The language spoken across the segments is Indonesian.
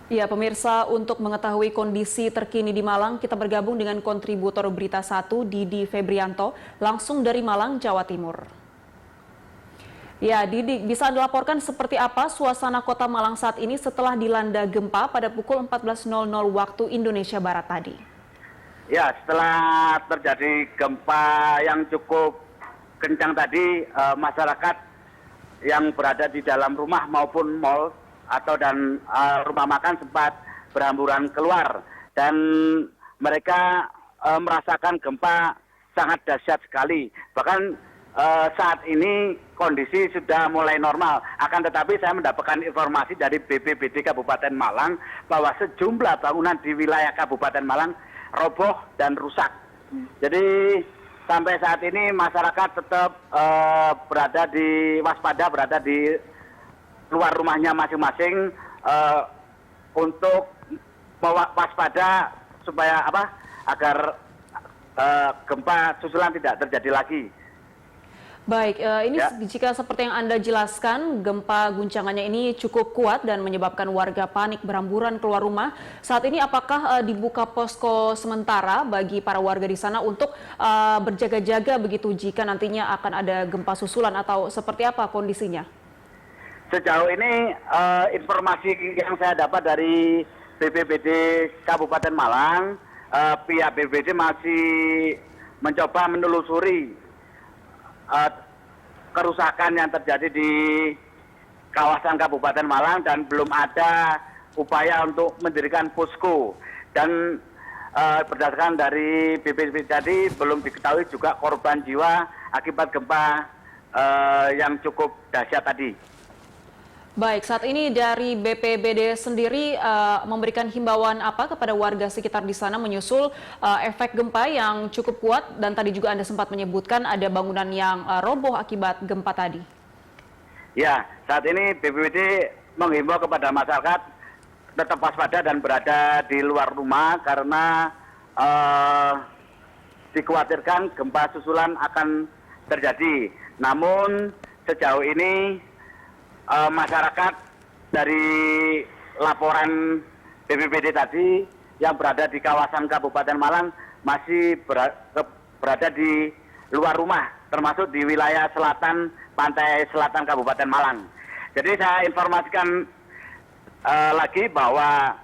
Ya, pemirsa, untuk mengetahui kondisi terkini di Malang, kita bergabung dengan kontributor Berita 1, Didi Febrianto, langsung dari Malang, Jawa Timur. Ya, Didi, bisa dilaporkan seperti apa suasana kota Malang saat ini setelah dilanda gempa pada pukul 14.00 waktu Indonesia Barat tadi? Ya, setelah terjadi gempa yang cukup kencang tadi, masyarakat yang berada di dalam rumah maupun mal rumah makan sempat berhamburan keluar dan mereka merasakan gempa sangat dahsyat sekali. Bahkan saat ini kondisi sudah mulai normal. Akan tetapi saya mendapatkan informasi dari BPBD Kabupaten Malang bahwa sejumlah bangunan di wilayah Kabupaten Malang roboh dan rusak. Jadi sampai saat ini masyarakat tetap berada di luar rumahnya masing-masing untuk waspada supaya agar gempa susulan tidak terjadi lagi. Baik, ini jika seperti yang Anda jelaskan, gempa guncangannya ini cukup kuat dan menyebabkan warga panik berhamburan keluar rumah. Saat ini apakah dibuka posko sementara bagi para warga di sana untuk berjaga-jaga begitu jika nantinya akan ada gempa susulan atau seperti apa kondisinya? Sejauh ini informasi yang saya dapat dari BPBD Kabupaten Malang, pihak BPBD masih mencoba menelusuri kerusakan yang terjadi di kawasan Kabupaten Malang dan belum ada upaya untuk mendirikan posko. Dan berdasarkan dari BPBD tadi belum diketahui juga korban jiwa akibat gempa yang cukup dahsyat tadi. Baik, saat ini dari BPBD sendiri memberikan himbauan apa kepada warga sekitar di sana menyusul efek gempa yang cukup kuat dan tadi juga Anda sempat menyebutkan ada bangunan yang roboh akibat gempa tadi. Ya, saat ini BPBD menghimbau kepada masyarakat tetap waspada dan berada di luar rumah karena dikhawatirkan gempa susulan akan terjadi. Namun sejauh ini masyarakat dari laporan BPBD tadi yang berada di kawasan Kabupaten Malang masih berada di luar rumah, termasuk di wilayah selatan, pantai selatan Kabupaten Malang. Jadi saya informasikan lagi bahwa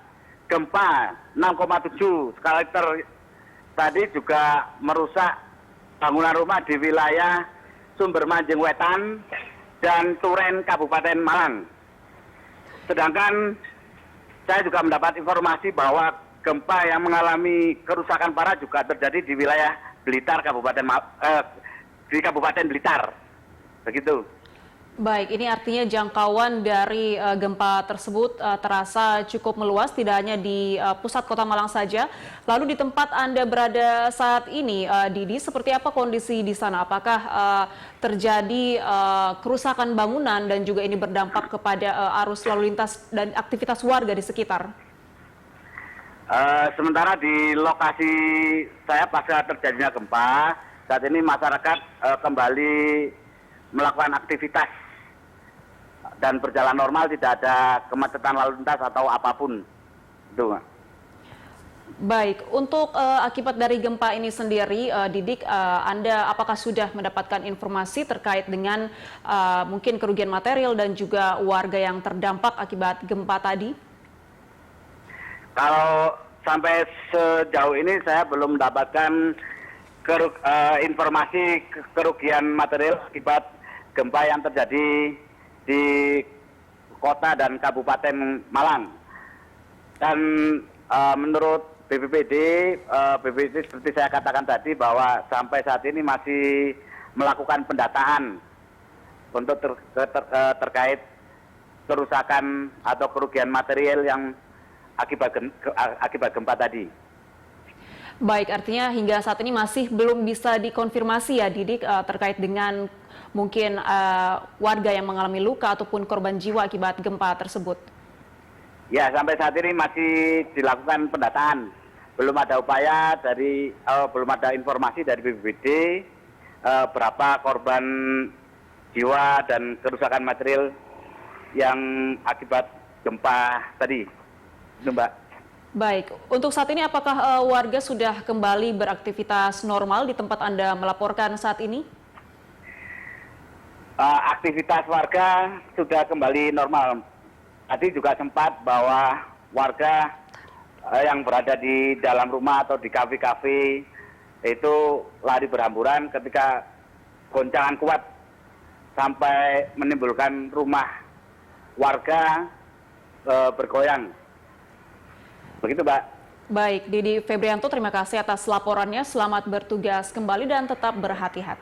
gempa 6,7 skala Richter tadi juga merusak bangunan rumah di wilayah Sumber Manjing Wetan dan Turen Kabupaten Malang. Sedangkan saya juga mendapat informasi bahwa gempa yang mengalami kerusakan parah juga terjadi di wilayah Blitar di Kabupaten Blitar. Begitu. Baik, ini artinya jangkauan dari gempa tersebut terasa cukup meluas, tidak hanya di pusat kota Malang saja. Lalu di tempat Anda berada saat ini, Didi, seperti apa kondisi di sana? Apakah terjadi kerusakan bangunan dan juga ini berdampak kepada arus lalu lintas dan aktivitas warga di sekitar? Sementara di lokasi saya pasca terjadinya gempa, saat ini masyarakat kembali melakukan aktivitas dan berjalan normal, tidak ada kemacetan lalu lintas atau apapun. Itu. Baik, untuk akibat dari gempa ini sendiri, Didik, Anda apakah sudah mendapatkan informasi terkait dengan mungkin kerugian material dan juga warga yang terdampak akibat gempa tadi? Kalau sampai sejauh ini saya belum mendapatkan informasi kerugian material akibat gempa yang terjadi di kota dan Kabupaten Malang. Dan menurut BPBD seperti saya katakan tadi bahwa sampai saat ini masih melakukan pendataan untuk terkait kerusakan atau kerugian material yang akibat gempa tadi. Baik, artinya hingga saat ini masih belum bisa dikonfirmasi ya, Didik, terkait dengan mungkin warga yang mengalami luka ataupun korban jiwa akibat gempa tersebut. Ya, sampai saat ini masih dilakukan pendataan. Belum ada upaya belum ada informasi dari BPBD berapa korban jiwa dan kerusakan material yang akibat gempa tadi. Itu, Mbak. Baik, untuk saat ini apakah warga sudah kembali beraktivitas normal di tempat Anda melaporkan saat ini? Aktivitas warga sudah kembali normal. Tadi juga sempat bahwa warga yang berada di dalam rumah atau di kafe-kafe itu lari berhamburan ketika goncangan kuat sampai menimbulkan rumah warga bergoyang. Begitu, Mbak. Baik, Didi Febrianto, terima kasih atas laporannya. Selamat bertugas kembali dan tetap berhati-hati.